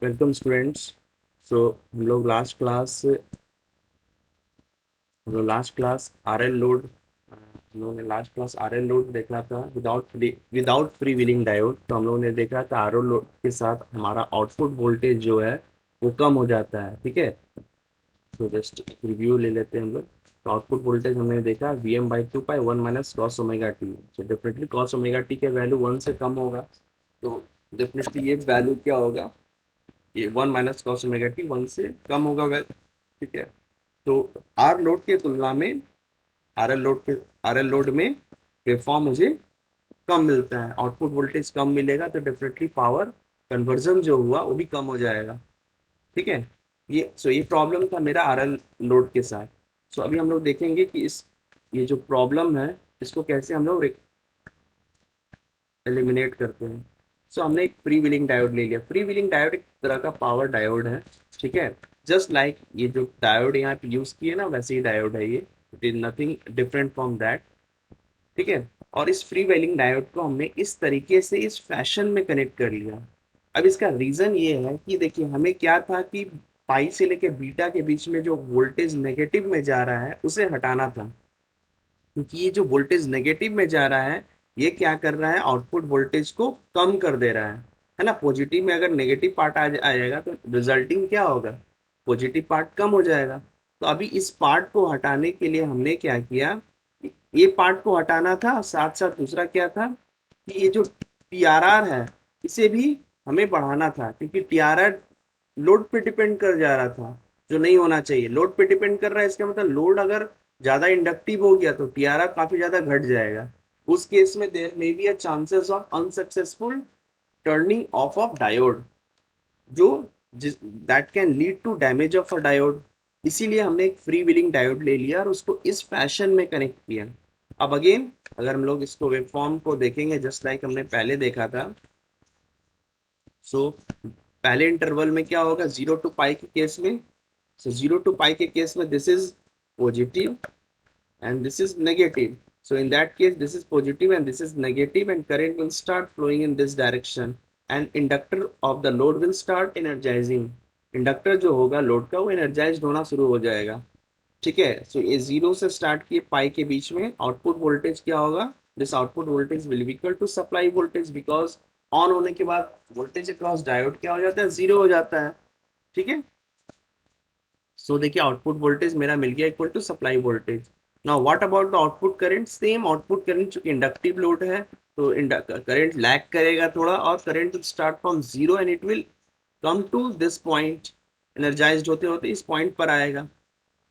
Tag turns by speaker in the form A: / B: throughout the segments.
A: Welcome students. सो हम लोग last class R L load देखा था विदाउट फ्री व्हीलिंग डायोड। तो हम लोगों ने देखा था आर एल लोड के साथ हमारा आउटपुट वोल्टेज जो है वो कम हो जाता है। ठीक है, तो जस्ट रिव्यू ले लेते हैं हम लोग। तो आउटपुट वोल्टेज हमने देखा Vm/2 पाई 1 - cos ओमेगा टी। तो डेफिनेटली cos ओमेगा टी के वैल्यू 1 से कम होगा। तो डेफिनेटली ये वैल्यू क्या होगा, ये 1 - cos ओमेगा टी 1 से कम होगा ठीक है। तो आर लोड की तुलना में आर एल लोड के आर एल लोड में वेवफॉर्म मुझे कम मिलता है, आउटपुट वोल्टेज कम मिलेगा, तो डेफिनेटली पावर कन्वर्जन जो हुआ वो भी कम हो जाएगा। ठीक है, ये प्रॉब्लम था मेरा आर एल लोड के साथ। सो अभी हम लोग देखेंगे कि इस ये जो प्रॉब्लम है इसको कैसे हम लोग एलिमिनेट करते हैं। सो हमने एक फ्री व्हीलिंग डायोड ले लिया। फ्री व्हीलिंग डायोड एक तरह का पावर डायोड है। ठीक है, जस्ट लाइक ये जो डायोड यहाँ पे यूज किए ना वैसे ही डायोड है ये। It is nothing different from that. ठीक है, और इस फ्री व्हीलिंग डायोड को हमने इस तरीके से इस फैशन में कनेक्ट कर लिया। अब इसका रीजन ये है कि देखिए हमें क्या था कि पाई से लेके बीटा के बीच में जो वोल्टेज नेगेटिव में जा रहा है उसे हटाना था। क्योंकि ये जो वोल्टेज नेगेटिव में जा रहा है ये क्या कर रहा है, आउटपुट वोल्टेज को कम कर दे रहा है ना। पॉजिटिव में अगर नेगेटिव पार्ट आ जाएगा तो रिजल्टिंग क्या होगा, पॉजिटिव पार्ट कम हो जाएगा। तो अभी इस पार्ट को हटाने के लिए हमने क्या किया, ये पार्ट को हटाना था, साथ साथ दूसरा क्या था कि ये जो टीआरआर है इसे भी हमें बढ़ाना था, क्योंकि टीआरआर लोड पे डिपेंड कर जा रहा था, जो नहीं होना चाहिए। लोड पे डिपेंड कर रहा है इसका मतलब लोड अगर ज्यादा इंडक्टिव हो गया तो टीआरआर काफी ज्यादा घट जाएगा। उस केस में there may be a chances of unsuccessful turning off diode, जो जिस that can lead to damage of a diode. इसीलिए हमने एक फ्री व्हीलिंग डायोड ले लिया और उसको इस फैशन में कनेक्ट किया। अब अगेन अगर हम लोग इसको वेवफॉर्म को देखेंगे जस्ट लाइक हमने पहले देखा था। सो पहले इंटरवल में क्या होगा, 0 to π के केस में, so 0 to π के केस में this is positive and this is negative. So in that case, this is positive and this is negative, and current will start flowing in this direction, and inductor of the load will start energizing. Inductor जो होगा load का वो energise होना शुरू हो जाएगा। ठीक है, सो ये 0 से स्टार्ट किए पाई के बीच में आउटपुट वोल्टेज क्या होगा, this output voltage will be equal to supply voltage, because on होने के बाद वोल्टेज अक्रॉस डायोड क्या हो जाता है, 0 हो जाता है। ठीक है, सो देखिए आउटपुट वोल्टेज मेरा मिल गया equal to supply voltage. Now what about the output current, same output current, चूंकि इंडक्टिव लोड है तो करंट लैग करेगा थोड़ा, और current will start from 0 and it will come to this point, energised होते होते इस पॉइंट पर आएगा।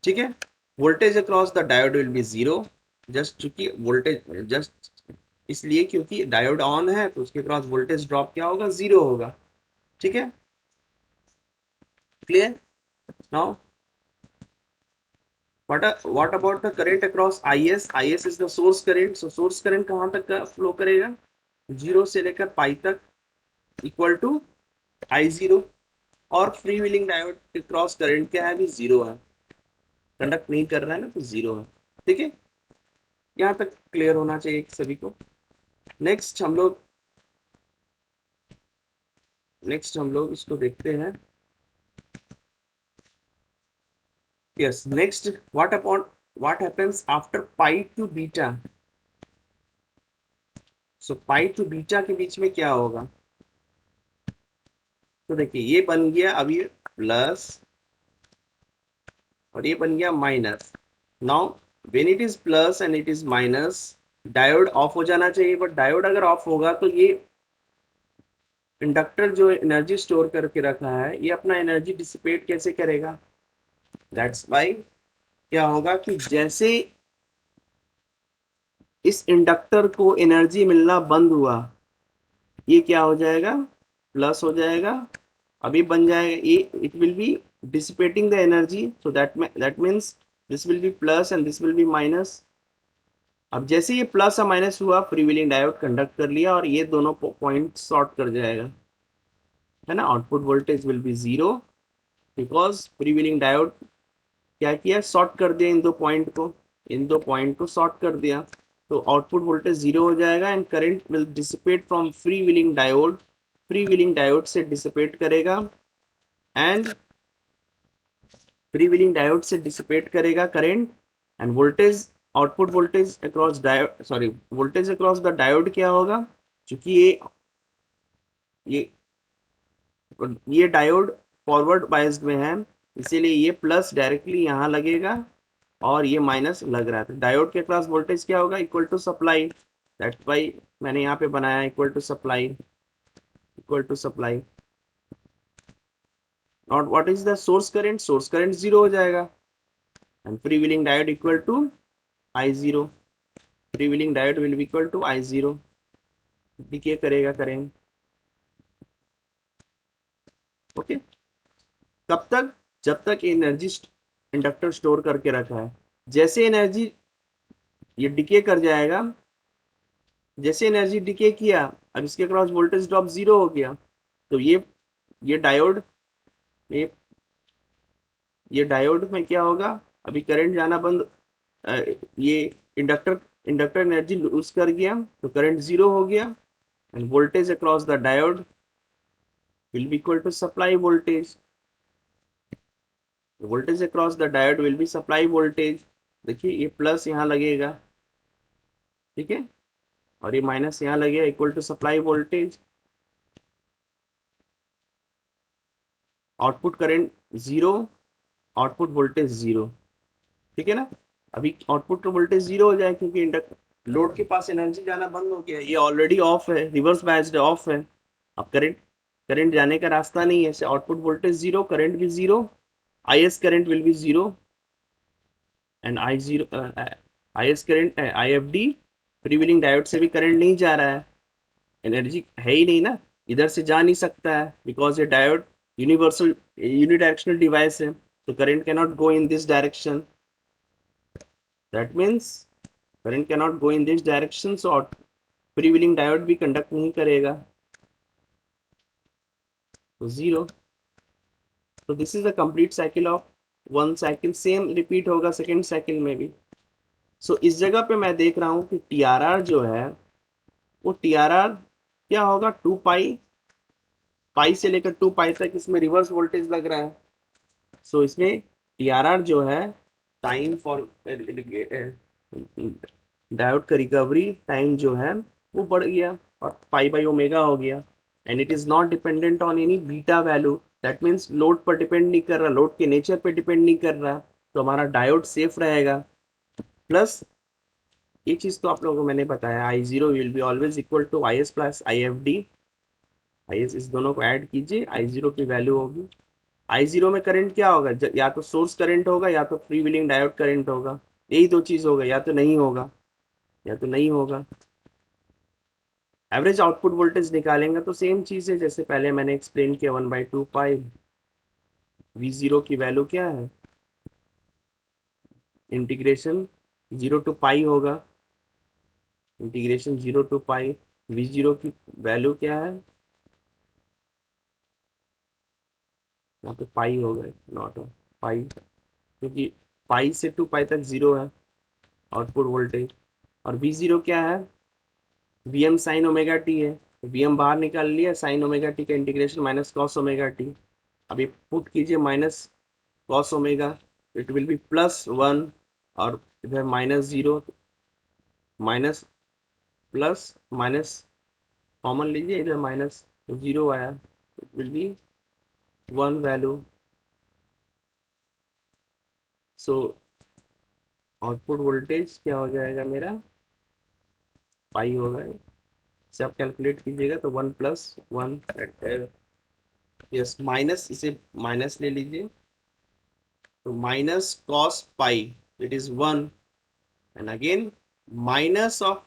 A: ठीक है, voltage across the diode will be 0, just चूंकि वोल्टेज जस्ट इसलिए क्योंकि डायोड ऑन है तो उसके क्रॉस वोल्टेज ड्रॉप क्या होगा, 0 होगा। ठीक है, clear. Now what about the current across is? Is is the source current. So source current कहाँ तक का फ्लो करेगा, 0 से लेकर पाई तक, इक्वल टू I0। और फ्री व्हीलिंग डायोड के क्रॉस करंट क्या है, अभी 0 है, कंडक्ट नहीं कर रहा है ना, तो 0 है। ठीक है, यहाँ तक क्लियर होना चाहिए सभी को। नेक्स्ट हम लोग इसको देखते हैं। Yes, next what happens after pi to beta. So pi to beta के बीच में क्या होगा, तो देखिए ये बन गया अभी प्लस और ये बन गया minus. Now when it is plus and it is minus, diode off हो जाना चाहिए, बट डायोड अगर ऑफ होगा तो ये इंडक्टर जो एनर्जी स्टोर करके रखा है ये अपना एनर्जी डिसिपेट कैसे करेगा, दैट्स वाई क्या होगा कि जैसे इस इंडक्टर को एनर्जी मिलना बंद हुआ, ये क्या हो जाएगा, प्लस हो जाएगा। अभी बन जाएगा ये, it will B dissipating the energy, so that means this will be plus and this will be minus। अब जैसे ये प्लस और माइनस हुआ, फ्री व्हीलिंग डायोड कंडक्ट कर लिया और ये दोनों पॉइंट शॉर्ट कर जाएगा, है ना। Output voltage will be 0, because free wheeling diode क्या किया, शॉर्ट कर दिया इन दो पॉइंट को शॉर्ट कर दिया। तो आउटपुट वोल्टेज 0 हो जाएगा and current will dissipate from free wheeling diode, free wheeling diode से डिसिपेट करेगा एंड फ्रीव्हीलिंग डायोड से डिसिपेट करेगा current, end voltage, output voltage across diode, sorry voltage across the diode क्या होगा, क्योंकि ये ये डायोड फॉरवर्ड बायस्ड में है, इसीलिए ये प्लस डायरेक्टली यहाँ लगेगा और ये माइनस लग रहा था। डायोड के अक्रॉस वोल्टेज क्या होगा, equal to supply, that's why मैंने यहाँ पे बनाया equal to supply, equal to supply. Not what is the source current, source current zero हो जाएगा, and free wheeling diode equal to I zero, free wheeling diode will be equal to I zero, decay करेगा current. Okay, कब तक, जब तक energy inductor store करके रखा है। जैसे एनर्जी ये डिके कर जाएगा, जैसे एनर्जी डिके किया, अब इसके क्रॉस वोल्टेज ड्रॉप जीरो हो गया, तो ये डायोड, ये ये डायोड में क्या होगा, अभी करंट जाना बंद, ये इंडक्टर इंडक्टर एनर्जी लूज कर गया, तो करंट जीरो हो गया, and voltage across the diode will be equal to supply voltage, voltage across the diode will be supply voltage. देखिए ये प्लस यहाँ लगेगा, ठीक है, और ये माइनस यहाँ लगेगा, equal to supply voltage, output current zero, output voltage zero, ठीक है ना। अभी आउटपुट वोल्टेज जीरो हो जाए क्योंकि इंडक्टर लोड के पास एनर्जी जाना बंद हो गया, ये ऑलरेडी ऑफ है, रिवर्स बायस्ड ऑफ है, अब करंट करंट जाने का रास्ता नहीं है, आउटपुट वोल्टेज जीरो, करंट भी zero, I S current will be zero, and I zero, I S current, I F D, freewheeling diode से भी करंट नहीं जा रहा है, एनर्जी है ही नहीं ना, इधर से जा नहीं सकता है, बिकॉज ये डायोड यूनिवर्सल यूनिडायरेक्शनल डिवाइस है, तो current cannot go in this direction, that means current cannot go in this direction, so freewheeling diode भी कंडक्ट नहीं करेगा, तो जीरो। तो this is the complete cycle of one cycle, same repeat होगा second cycle में भी। सो इस जगह पे मैं देख रहा हूँ कि टी आर आर जो है, वो टी आर आर क्या होगा, टू पाई, पाई से लेकर टू पाई तक इसमें रिवर्स वोल्टेज लग रहा है, सो इसमें टी आर आर जो है, टाइम फॉर डायोड का रिकवरी टाइम जो है वो बढ़ गया और पाई बाई ओमेगा हो गया, and it is not dependent on any beta value, that means load पर डिपेंड नहीं कर रहा, लोड के नेचर पे डिपेंड नहीं कर रहा, तो हमारा डायोड सेफ रहेगा। प्लस ये चीज तो आप लोगों को मैंने बताया, I zero will be always equal to I S plus I F D, I S, इस दोनों को ऐड कीजिए, आई जीरो की वैल्यू होगी, आई जीरो में करंट क्या होगा, या तो सोर्स करंट होगा या तो फ्री व्हीलिंग डायोड करंट होगा, यही दो चीज होगा, या तो नहीं होगा, या तो नहीं होगा। एवरेज आउटपुट वोल्टेज निकालेंगे तो सेम चीज है जैसे पहले मैंने एक्सप्लेन किया, one by two pi V zero की वैल्यू क्या है, इंटीग्रेशन जीरो टू पाई होगा, integration zero to pi, V zero की वैल्यू क्या है, यहाँ पे पाई होगा, नॉट पाई, क्योंकि पाई से टू पाई तक जीरो है आउटपुट वोल्टेज, और वी जीरो क्या है, V M sine omega T है, वी एम बाहर निकाल लिया, साइन ओमेगा टी का integration minus cos omega T, अभी पुट कीजिए minus cos omega, it will be plus one, और इधर minus zero, minus plus minus common लीजिए, इधर माइनस जीरो आया, it will be one value, so output voltage क्या हो जाएगा मेरा, पाई होगा, इसे आप कैलकुलेट कीजिएगा तो one plus one, yes minus, इसे माइनस ले लीजिए, तो minus cos pi, it is one, and again minus of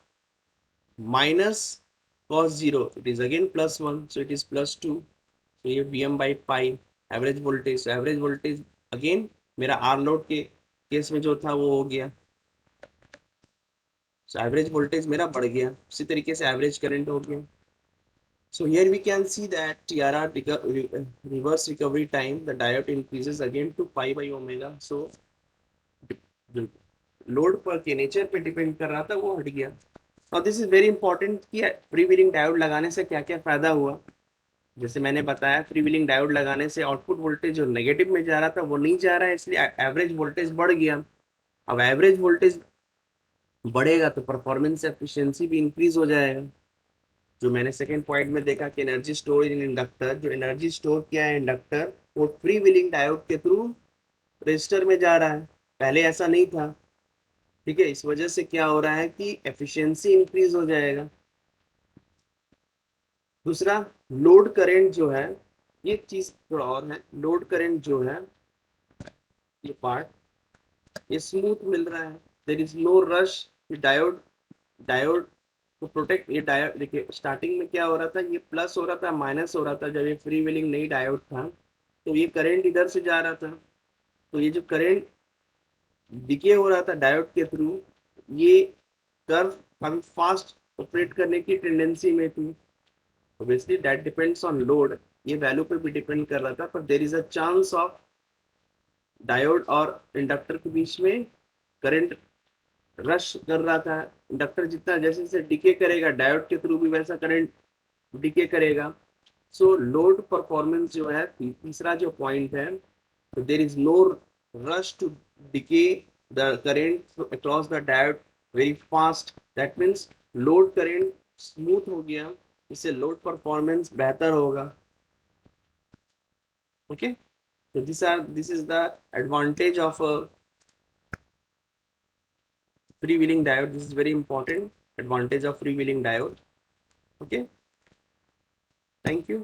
A: minus cos 0, it is again plus 1, so it is plus 2, so ये Vm by pi average voltage, average voltage again मेरा are load के case में जो था वो हो गया, so average voltage मेरा बढ़ गया, उसी तरीके से एवरेज करंट हो गया। So here we can see that TRR reverse recovery time, the diode increases again to pi by omega, so load पर के नेचर पे डिपेंड कर रहा था वो हट गया। और दिस इज वेरी इंपॉर्टेंट कि फ्री व्हीलिंग डायोड लगाने से क्या क्या फायदा हुआ। जैसे मैंने बताया फ्रीव्हीलिंग डायोड लगाने से आउटपुट वोल्टेज जो नेगेटिव में जा रहा था वो नहीं जा रहा है, इसलिए एवरेज वोल्टेज बढ़ गया। अब एवरेज वोल्टेज बढ़ेगा तो परफॉर्मेंस एफिशिएंसी भी इंक्रीज हो जाएगा। जो मैंने सेकेंड पॉइंट में देखा कि एनर्जी स्टोर इन इंडक्टर, जो एनर्जी स्टोर किया है इंडक्टर वो फ्री व्हीलिंग डायोड के थ्रू रजिस्टर में जा रहा है, पहले ऐसा नहीं था। ठीक है, इस वजह से क्या हो रहा है कि एफिशिएंसी इंक्रीज हो जाएगा। दूसरा, लोड करंट जो है, ये चीज थोड़ा और है, लोड करंट जो है ये पार्ट ये स्मूथ मिल रहा है, there is no rush. Diode diode को प्रोटेक्ट, ये डायोड देखिए स्टार्टिंग में क्या हो रहा था, ये प्लस हो रहा था माइनस हो रहा था जब ये फ्री व्हीलिंग नहीं डायोड था, तो ये करंट इधर से जा रहा था, तो ये जो करंट डिके हो रहा था डायोड के थ्रू, ये कर्व काफी फास्ट ऑपरेट करने की टेंडेंसी में थी। Obviously that depends on load, ये वैल्यू पे भी डिपेंड कर रहा था, पर there is a chance of diode और इंडक्टर के बीच में करंट रश कर रहा था। इंडक्टर जितना जैसे जैसे डिके करेगा डायोड के थ्रू भी वैसा करंट डिके करेगा। सो लोड परफॉर्मेंस जो है तीसरा जो पॉइंट है, तो there is no rush to decay the current across the diode very fast, that means load current smooth हो गया, इससे लोड परफॉर्मेंस बेहतर होगा। Okay, so this is the advantage of a freewheeling diode. This is very important advantage of freewheeling diode. Okay, thank you.